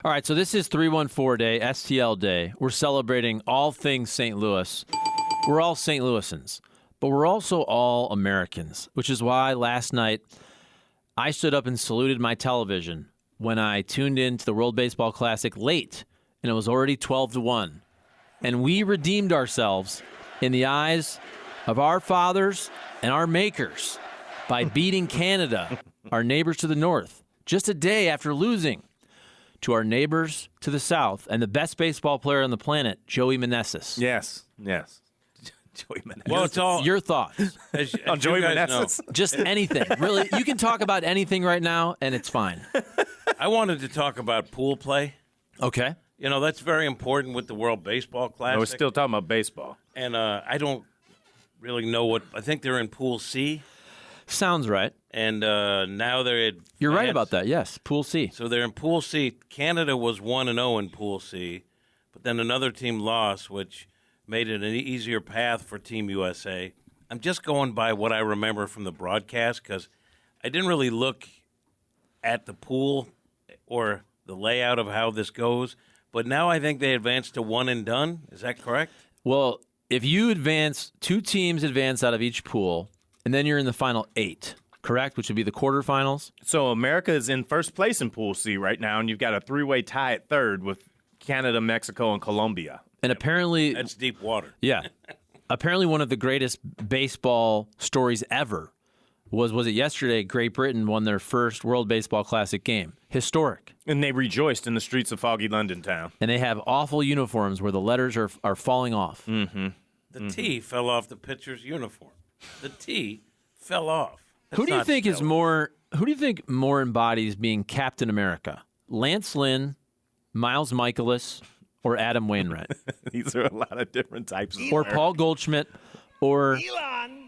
All right, so this is 314 Day, STL Day. We're celebrating all things St. Louis. We're all St. Louisans, but we're also all Americans, which is why last night I stood up and saluted my television when I tuned in to the World Baseball Classic late, and it was already 12-1. And we redeemed ourselves in the eyes of our fathers and our makers by beating Canada, our neighbors to the north, just a day after losing to our neighbors to the south and the best baseball player on the planet, Joey Meneses. Yes. Joey Meneses. Well, it's all your thoughts on Joey Meneses. Just anything, really. You can talk about anything right now, and it's fine. I wanted to talk about pool play. Okay. You know, that's very important with the World Baseball Classic. No, we're still talking about baseball. And I don't really know what – I think they're in Pool C. Sounds right. And now they're – You're right about that, yes. Pool C. So they're in Pool C. Canada was 1-0 in Pool C, but then another team lost, which made it an easier path for Team USA. I'm just going by what I remember from the broadcast because I didn't really look at the pool or the layout of how this goes. But now I think they advanced to one and done. Is that correct? Well, if you advance, 2 teams advance out of each pool, and then you're in the final 8, correct? Which would be the quarterfinals. So America is in first place in Pool C right now, and you've got a 3-way tie at third with Canada, Mexico, and Colombia. And apparently... That's deep water. Yeah. Apparently one of the greatest baseball stories ever was it yesterday, Great Britain won their first World Baseball Classic game. Historic. And they rejoiced in the streets of foggy London town. And they have awful uniforms where the letters are falling off. Mm-hmm. The T fell off the pitcher's uniform. The T fell off. Who do you think more embodies being Captain America? Lance Lynn, Miles Michaelis, or Adam Wainwright? These are a lot of different types of Or Paul Goldschmidt, or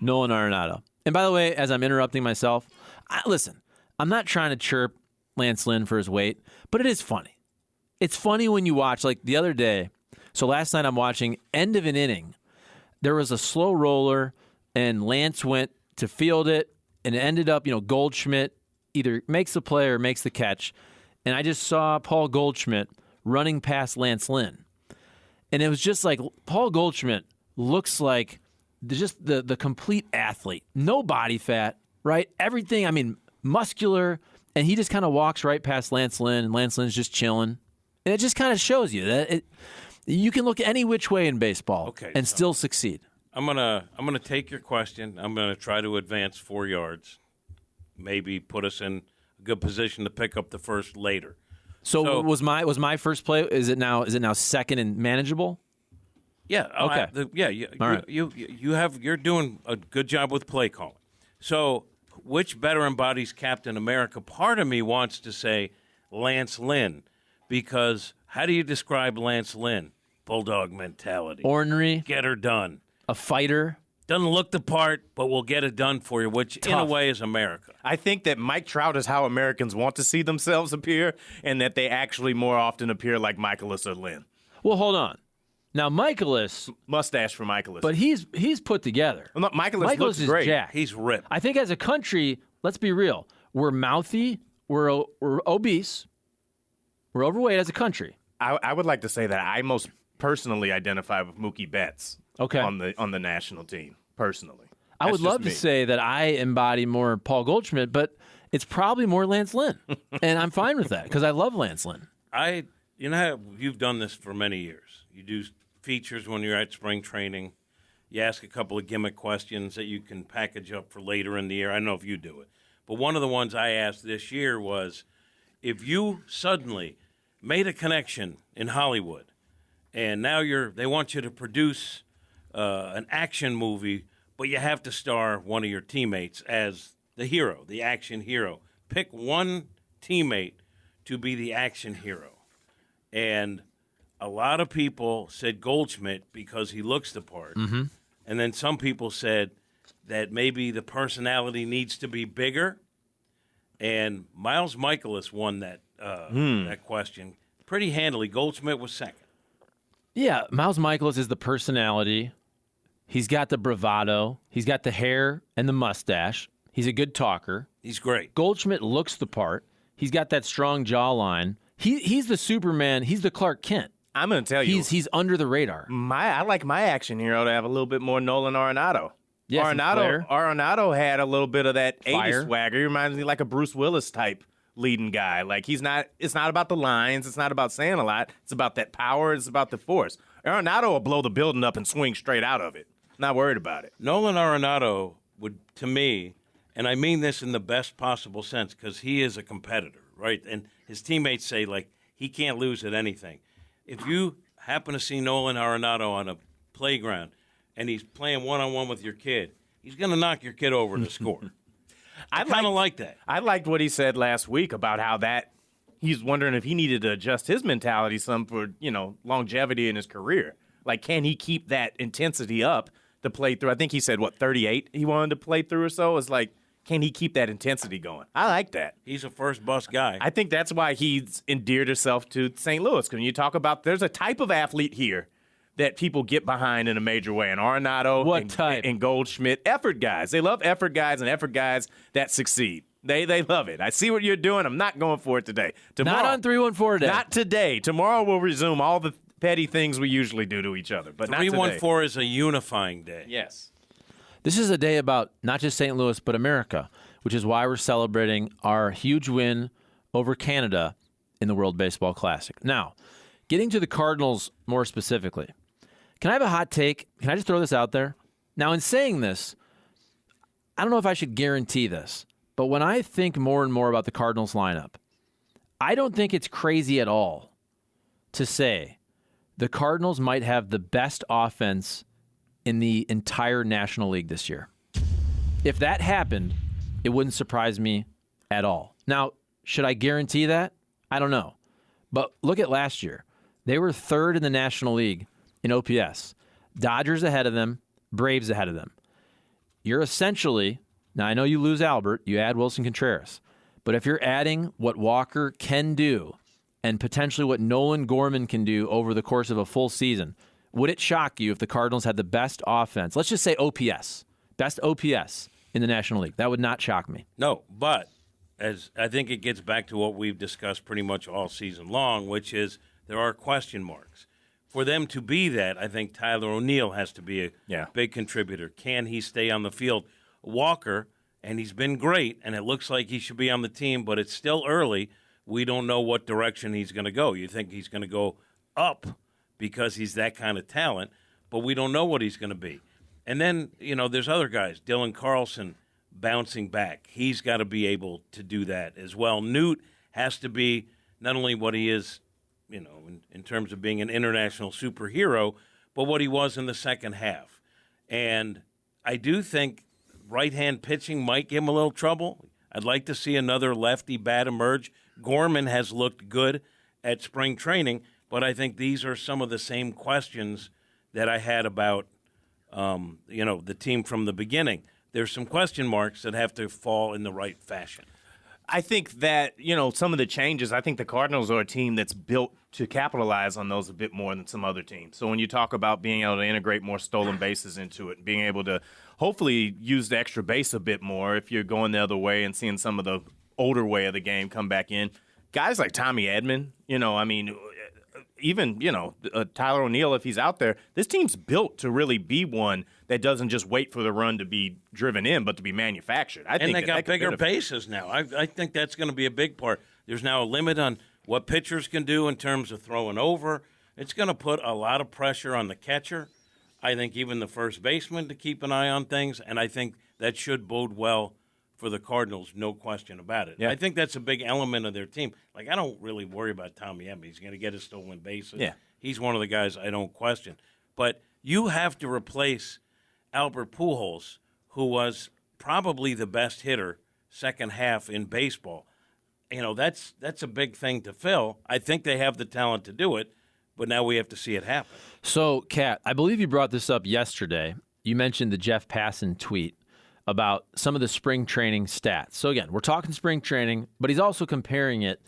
Nolan Arenado. And by the way, as I'm interrupting myself, listen, I'm not trying to chirp Lance Lynn for his weight, but it is funny. It's funny when you watch, like the other day. So last night I'm watching end of an inning. There was a slow roller, and Lance went to field it, and it ended up, Goldschmidt either makes the play or makes the catch. And I just saw Paul Goldschmidt running past Lance Lynn. And it was just like Paul Goldschmidt looks like just the complete athlete. No body fat, right? Everything, muscular. And he just kind of walks right past Lance Lynn, and Lance Lynn's just chilling. And it just kind of shows you that you can look any which way in baseball and still succeed. I'm gonna take your question. I'm gonna try to advance 4 yards, maybe put us in a good position to pick up the first later. So was my first play? Is it now second and manageable? Yeah. Okay. All right. You're doing a good job with play calling. So which better embodies Captain America? Part of me wants to say Lance Lynn, because how do you describe Lance Lynn? Bulldog mentality. Ornery. Get her done. A fighter. Doesn't look the part, but we'll get it done for you, which in a way is America. I think that Mike Trout is how Americans want to see themselves appear, and that they actually more often appear like Michaelis or Lynn. Well, hold on. Now, Michaelis... Mustache for Michaelis. But he's put together. Well, no, Michaelis looks is great. jacked. He's ripped. I think as a country, let's be real, we're mouthy, we're obese, we're overweight as a country. I would like to say that I most personally identify with Mookie Betts on the national team, personally. I would love to say that I embody more Paul Goldschmidt, but it's probably more Lance Lynn. And I'm fine with that because I love Lance Lynn. You know how you've done this for many years. You do features when you're at spring training. You ask a couple of gimmick questions that you can package up for later in the year. I don't know if you do it. But one of the ones I asked this year was, if you suddenly made a connection in Hollywood and now they want you to produce an action movie, but you have to star one of your teammates as the hero, the action hero. Pick one teammate to be the action hero. And a lot of people said Goldschmidt because he looks the part. Mm-hmm. And then some people said that maybe the personality needs to be bigger. And Miles Michaelis won that question pretty handily. Goldschmidt was second. Yeah, Miles Michaelis is the personality. He's got the bravado. He's got the hair and the mustache. He's a good talker. He's great. Goldschmidt looks the part. He's got that strong jawline. He's the Superman. He's the Clark Kent. I'm going to tell you. He's under the radar. I like my action hero to have a little bit more Nolan Arenado. Yes, Arenado had a little bit of that Fire. 80s swagger. He reminds me like a Bruce Willis type leading guy. Like it's not about the lines. It's not about saying a lot. It's about that power. It's about the force. Arenado will blow the building up and swing straight out of it. Not worried about it. Nolan Arenado would, to me, and I mean this in the best possible sense, because he is a competitor, right? And his teammates say, like, he can't lose at anything. If you happen to see Nolan Arenado on a playground and he's playing one-on-one with your kid, he's going to knock your kid over to score. I kind of like that. I liked what he said last week about how he's wondering if he needed to adjust his mentality some for, longevity in his career. Like, can he keep that intensity up to play through? I think he said, 38 he wanted to play through or so. It's like, can he keep that intensity going? I like that. He's a first bus guy. I think that's why he's endeared himself to St. Louis. Because when you talk about, there's a type of athlete here that people get behind in a major way. And Arenado and Goldschmidt, effort guys. They love effort guys and effort guys that succeed. They love it. I see what you're doing. I'm not going for it today. Not on 314 today. Not today. Tomorrow we'll resume all the petty things we usually do to each other. But not today. 314 is a unifying day. Yes. This is a day about not just St. Louis, but America, which is why we're celebrating our huge win over Canada in the World Baseball Classic. Now, getting to the Cardinals more specifically, can I have a hot take? Can I just throw this out there? Now, in saying this, I don't know if I should guarantee this, but when I think more and more about the Cardinals lineup, I don't think it's crazy at all to say the Cardinals might have the best offense in the entire National League this year. If that happened, it wouldn't surprise me at all. Now, should I guarantee that? I don't know. But look at last year. They were third in the National League in OPS. Dodgers ahead of them, Braves ahead of them. You're essentially, now I know you lose Albert, you add Wilson Contreras, but if you're adding what Walker can do and potentially what Nolan Gorman can do over the course of a full season, would it shock you if the Cardinals had the best offense? Let's just say OPS, best OPS in the National League. That would not shock me. No, but as I think it gets back to what we've discussed pretty much all season long, which is there are question marks. For them to be that, I think Tyler O'Neill has to be a big contributor. Can he stay on the field? Walker, and he's been great, and it looks like he should be on the team, but it's still early. We don't know what direction he's going to go. You think he's going to go up because he's that kind of talent, but we don't know what he's going to be. And then, there's other guys. Dylan Carlson bouncing back. He's got to be able to do that as well. Newt has to be not only what he is, in terms of being an international superhero, but what he was in the second half. And I do think right-hand pitching might give him a little trouble. I'd like to see another lefty bat emerge. Gorman has looked good at spring training, but I think these are some of the same questions that I had about, the team from the beginning. There's some question marks that have to fall in the right fashion. I think that, some of the changes, I think the Cardinals are a team that's built to capitalize on those a bit more than some other teams. So when you talk about being able to integrate more stolen bases into it, and being able to hopefully use the extra base a bit more if you're going the other way and seeing some of the older way of the game come back in. Guys like Tommy Edman, even, Tyler O'Neill, if he's out there, this team's built to really be one that doesn't just wait for the run to be driven in, but to be manufactured. And they got bigger bases now. I think that's going to be a big part. There's now a limit on what pitchers can do in terms of throwing over. It's going to put a lot of pressure on the catcher. I think even the first baseman to keep an eye on things, and I think that should bode well for the Cardinals, no question about it. Yeah. I think that's a big element of their team. Like, I don't really worry about Tommy Edman. He's going to get his stolen bases. Yeah. He's one of the guys I don't question. But you have to replace Albert Pujols, who was probably the best hitter second half in baseball. That's a big thing to fill. I think they have the talent to do it, but now we have to see it happen. So, Kat, I believe you brought this up yesterday. You mentioned the Jeff Passan tweet about some of the spring training stats. So, again, we're talking spring training, but he's also comparing it,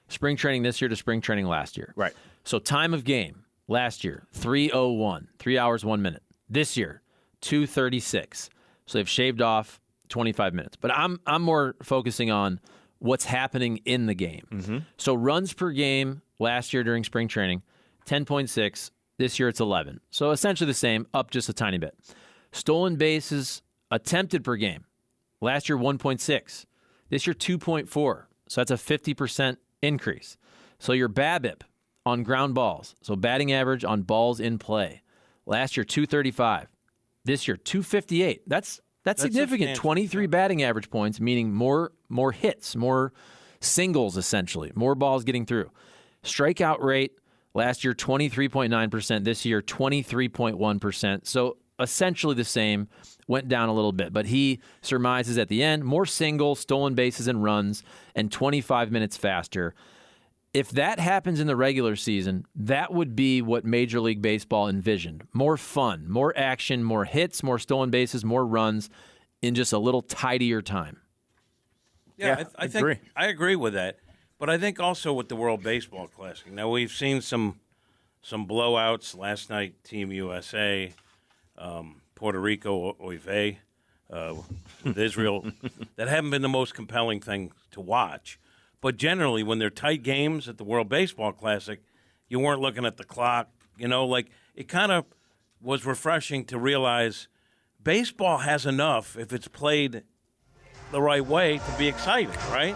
spring training this year to spring training last year. Right. So, time of game, last year, 3:01, 3 hours, 1 minute. This year, 2:36. So, they've shaved off 25 minutes. But I'm more focusing on what's happening in the game. So runs per game last year during spring training, 10.6. This year it's 11. So essentially the same, up just a tiny bit. Stolen bases attempted per game. Last year 1.6. This year 2.4. So that's a 50% increase. So your BABIP on ground balls, so batting average on balls in play. Last year 235. This year 258. That's significant. 23 batting average points, meaning more hits, more singles essentially, more balls getting through. Strikeout rate last year 23.9%, this year 23.1%. So essentially the same, went down a little bit. But he surmises at the end, more singles, stolen bases and runs, and 25 minutes faster. If that happens in the regular season, that would be what Major League Baseball envisioned. More fun, more action, more hits, more stolen bases, more runs in just a little tidier time. Yeah, I think I agree with that. But I think also with the World Baseball Classic. Now, we've seen some blowouts. Last night, Team USA, Puerto Rico, Oive, with Israel, that haven't been the most compelling thing to watch. But generally, when they're tight games at the World Baseball Classic, you weren't looking at the clock. It kind of was refreshing to realize baseball has enough, if it's played the right way, to be exciting, right?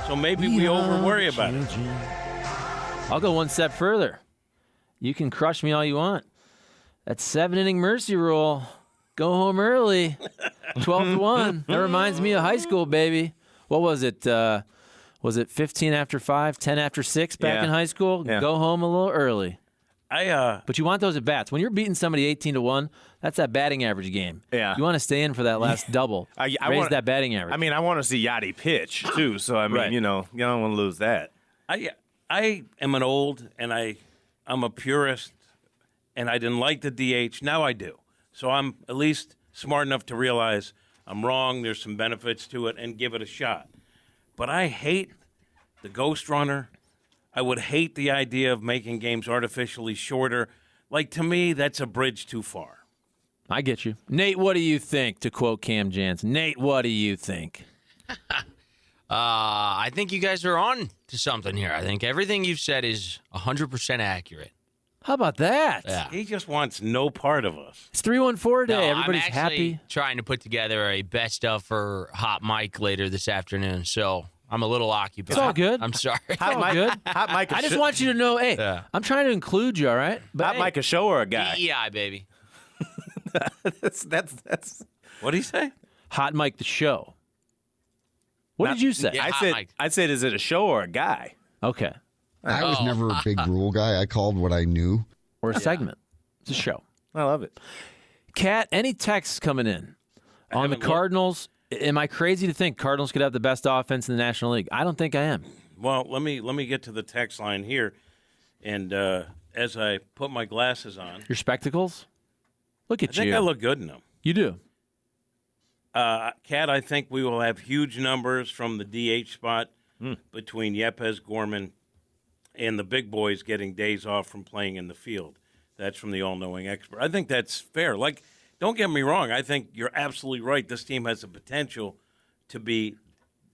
So maybe we over-worry about it. I'll go one step further. You can crush me all you want. That 7-inning mercy rule, go home early, 12-1. That reminds me of high school, baby. What was it? Was it 15 after 5, 10 after 6 back in high school? Yeah. Go home a little early. But you want those at bats. When you're beating somebody 18-1, that's that batting average game. Yeah. You want to stay in for that last double. Raise that batting average. I mean, I want to see Yachty pitch too. So I mean, Right. you don't want to lose that. I am an old, and I'm a purist, and I didn't like the DH. Now I do. So I'm at least smart enough to realize I'm wrong. There's some benefits to it, and give it a shot. But I hate the ghost runner. I would hate the idea of making games artificially shorter. Like, to me, that's a bridge too far. I get you. Nate, what do you think, to quote Cam Jansen? Nate, what do you think? I think you guys are on to something here. I think everything you've said is 100% accurate. How about that? Yeah. He just wants no part of us. It's 314 day. No, Everybody's I'm actually happy. trying to put together a best of for Hot Mike later this afternoon, so I'm a little occupied. It's all good. I'm sorry. It's all good. Hot Mike. I just want you to know, hey, Yeah. I'm trying to include you, all right? But Hot hey, Mike a show or a guy? EI, baby. That's. What did he say? Hot Mike the show. What did you say? Yeah. I Hot said. Mike. I said, is it a show or a guy? Okay. I was never a big rule guy. I called what I knew. Or a segment. It's a show. I love it. Kat, any texts coming in on the haven't looked. Cardinals? Am I crazy to think Cardinals could have the best offense in the National League? I don't think I am. Well, let me get to the text line here, and as I put my glasses on, Your spectacles? Look I at think you. I look good in them. You do. Kat, I think we will have huge numbers from the DH spot between Yepes, Gorman, and the big boys getting days off from playing in the field. That's from the all-knowing expert. I think that's fair. Like, don't get me wrong. I think you're absolutely right. This team has the potential to be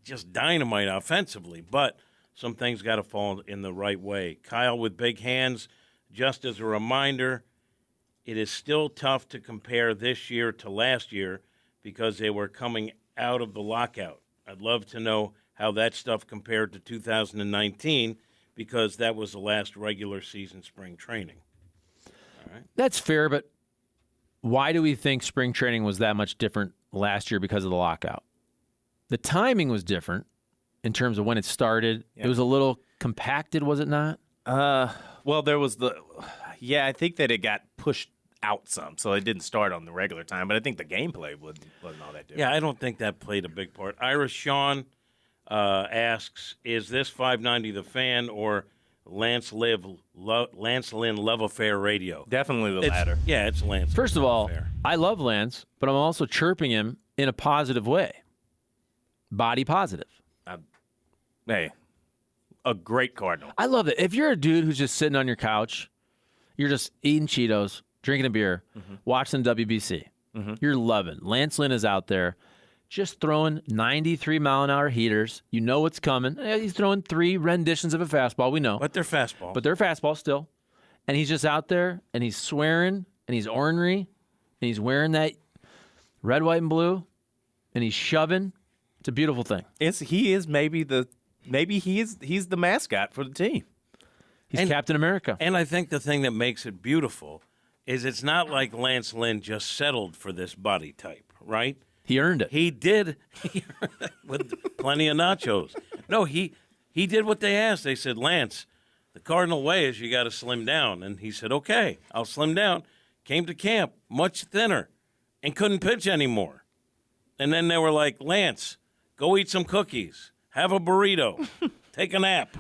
just dynamite offensively, but some things got to fall in the right way. Kyle with big hands, just as a reminder, it is still tough to compare this year to last year because they were coming out of the lockout. I'd love to know how that stuff compared to 2019 because that was the last regular season spring training. That's fair, but why do we think spring training was that much different last year because of the lockout? The timing was different in terms of when it started. Yeah. It was a little compacted, was it not? Well, there was I think that it got pushed out some, so it didn't start on the regular time. But I think the gameplay wasn't all that different. Yeah, I don't think that played a big part. Ira Sean asks, is this 590 The Fan or Lance Lynn Love Affair Radio? Definitely the latter. Yeah, it's Lance. First of Love all, Affair. I love Lance, but I'm also chirping him in a positive way. Body positive. Hey, a great Cardinal. I love it. If you're a dude who's just sitting on your couch, you're just eating Cheetos, drinking a beer, watching WBC, you're loving. Lance Lynn is out there just throwing 93-mile-an-hour heaters. You know what's coming. He's throwing 3 renditions of a fastball. We know. But they're fastball. But they're fastball still. And he's just out there, and he's swearing, and he's ornery, and he's wearing that red, white, and blue, and he's shoving. It's a beautiful thing. He's the mascot for the team. He's Captain America. And I think the thing that makes it beautiful is it's not like Lance Lynn just settled for this body type, right? He earned it. He did with plenty of nachos. No, he did what they asked. They said, Lance, the Cardinal way is you got to slim down. And he said, okay, I'll slim down. Came to camp much thinner and couldn't pitch anymore. And then they were like, Lance, go eat some cookies, have a burrito, take a nap.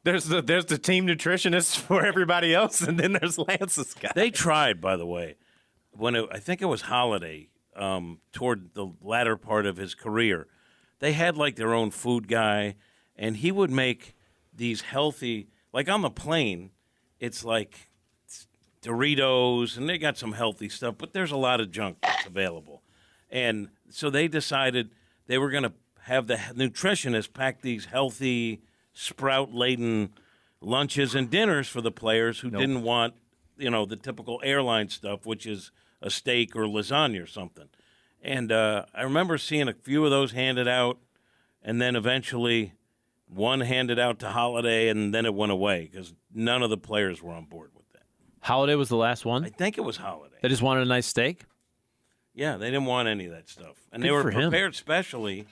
There's the team nutritionist for everybody else, and then there's Lance's guy. They tried, by the way, I think it was Holiday, toward the latter part of his career. They had like their own food guy, and he would make these healthy, like on the plane, it's like Doritos, and they got some healthy stuff, but there's a lot of junk that's available. And so they decided they were going to have the nutritionist pack these healthy, sprout-laden lunches and dinners for the players who didn't want, the typical airline stuff, which is a steak or lasagna or something. And I remember seeing a few of those handed out, and then eventually one handed out to Holiday, and then it went away because none of the players were on board with that. Holiday was the last one? I think it was Holiday. They just wanted a nice steak? Yeah, they didn't want any of that stuff. And Good they were for him. prepared specially,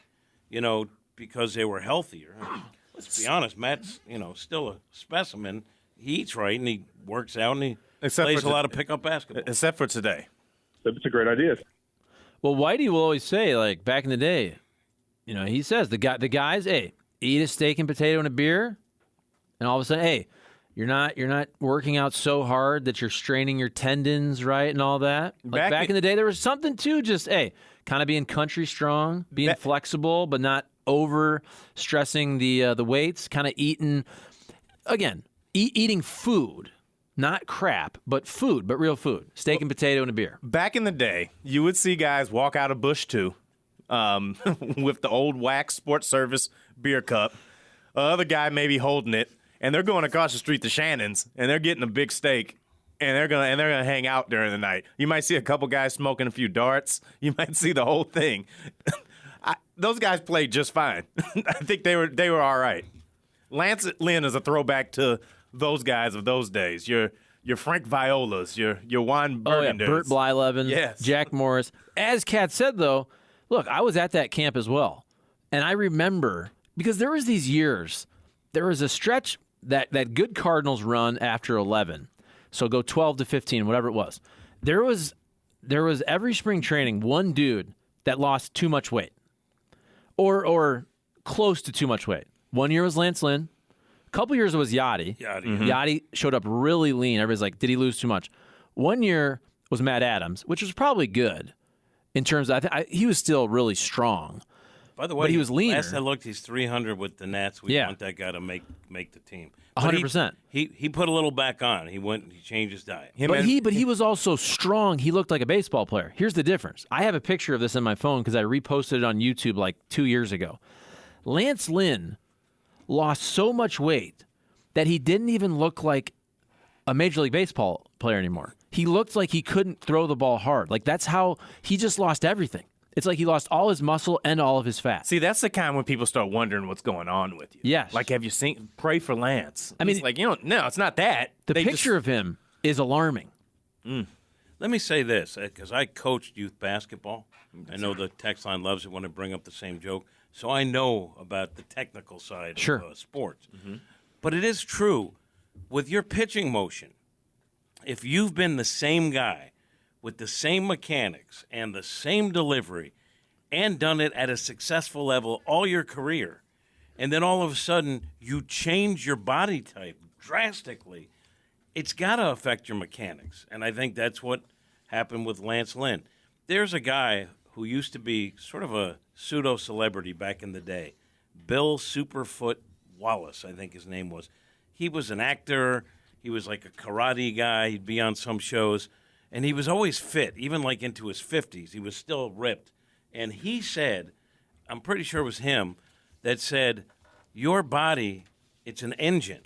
because they were healthier. Let's be honest, Matt's, still a specimen. He eats right, and he works out, and he plays a lot of pickup basketball. Except for today. That's a great idea. Well, Whitey will always say, like, back in the day, he says, the guys, hey, eat a steak and potato and a beer, and all of a sudden, hey, you're not working out so hard that you're straining your tendons, right, and all that. Like back in the day, there was something to just, hey, kind of being country strong, being flexible, but not over stressing the weights, kind of eating, again, eating food, not crap, but food, but real food, steak and potato and a beer. Back in the day, you would see guys walk out of Bush 2 with the old wax Sports Service beer cup, other guy maybe holding it, and they're going across the street to Shannon's, and they're getting a big steak, and they're gonna hang out during the night. You might see a couple guys smoking a few darts. You might see the whole thing. Those guys played just fine. I think they were all right. Lance Lynn is a throwback to those guys of those days. Your Frank Violas, your Juan Bergenders. Bert Blyleven, yes. Jack Morris. As Kat said, though, look, I was at that camp as well. And I remember, because there was these years, there was a stretch that good Cardinals run after 11. So go 12 to 15, whatever it was. There was every spring training one dude that lost too much weight. Or close to too much weight. One year was Lance Lynn. A couple years it was Yachty. Yachty showed up really lean. Everybody's like, did he lose too much? One year was Matt Adams, which was probably good in terms of he was still really strong. By the way, but he was leaner. Last I looked, he's 300 with the Nats. We want that guy to make the team. 100%. He put a little back on. He changed his diet. But he was also strong. He looked like a baseball player. Here's the difference. I have a picture of this on my phone because I reposted it on YouTube like 2 years ago. Lance Lynn lost so much weight that he didn't even look like a Major League Baseball player anymore. He looked like he couldn't throw the ball hard. Like that's how he just lost everything. It's like he lost all his muscle and all of his fat. See, that's the kind when people start wondering what's going on with you. Yes. Like, have you seen Pray for Lance? I mean, it's like, no, it's not that. The picture of him is alarming. Let me say this, because I coached youth basketball. I know the text line loves it when I bring up the same joke. So I know about the technical side of sports. Mm-hmm. But it is true, with your pitching motion, if you've been the same guy with the same mechanics and the same delivery and done it at a successful level all your career, and then all of a sudden you change your body type drastically, it's got to affect your mechanics. And I think that's what happened with Lance Lynn. There's a guy who used to be sort of a pseudo-celebrity back in the day, Bill Superfoot Wallace, I think his name was. He was an actor. He was like a karate guy. He'd be on some shows. And he was always fit, even like into his 50s. He was still ripped. And he said, I'm pretty sure it was him, that said, your body, it's an engine.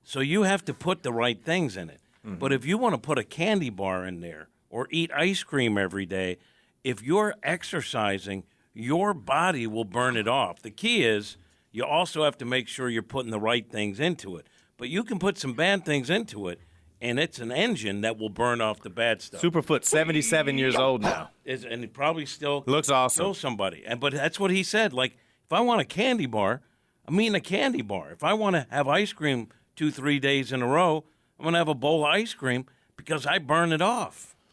So you have to put the right things in it. Mm-hmm. But if you want to put a candy bar in there or eat ice cream every day, if you're exercising, your body will burn it off. The key is you also have to make sure you're putting the right things into it. But you can put some bad things into it, and it's an engine that will burn off the bad stuff. Superfoot, 77 years old now. And he probably still looks awesome. Kill somebody. But that's what he said. Like, if I want a candy bar, I'm eating a candy bar. If I want to have ice cream 2-3 days in a row, I'm going to have a bowl of ice cream because I burn it off.